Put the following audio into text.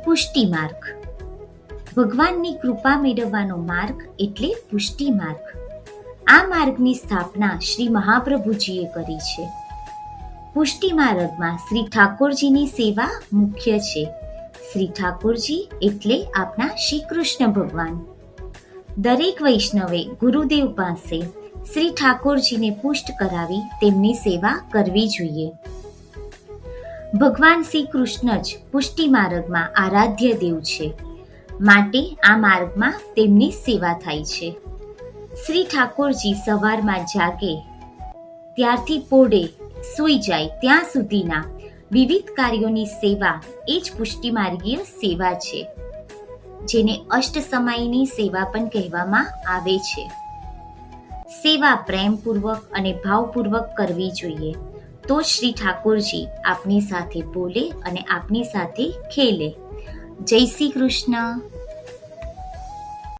પુષ્ટિ માર્ગ. ભગવાનની કૃપા મેળવવાનો માર્ગ એટલે પુષ્ટિ માર્ગ. આ માર્ગની સ્થાપના શ્રી મહાપ્રભુજીએ કરી છે. પુષ્ટિ માર્ગમાં શ્રી ઠાકોરજીની સેવા મુખ્ય છે. શ્રી ઠાકોરજી એટલે આપણા શ્રી કૃષ્ણ ભગવાન. દરેક વૈષ્ણવે ગુરુદેવ પાસે શ્રી ઠાકોરજીને પુષ્ટ કરાવી તેમની સેવા કરવી જોઈએ. ભગવાન શ્રી કૃષ્ણ જ પુષ્ટિ માર્ગમાં આરાધ્ય દેવ છે, માટે આ માર્ગમાં તેમની સેવા થાય છે. શ્રી ઠાકોરજી સવારમાં જાગે ત્યારથી પોડે સૂઈ જાય ત્યાં સુધીના વિવિધ કાર્યોની સેવા એ જ પુષ્ટિ માર્ગીય સેવા છે, જેને અષ્ટસમાયની સેવા પણ કહેવામાં આવે છે. સેવા પ્રેમપૂર્વક અને ભાવપૂર્વક કરવી જોઈએ, તો શ્રી ઠાકોરજી આપની સાથે બોલે અને આપની સાથે ખેલે. જય શ્રી કૃષ્ણ.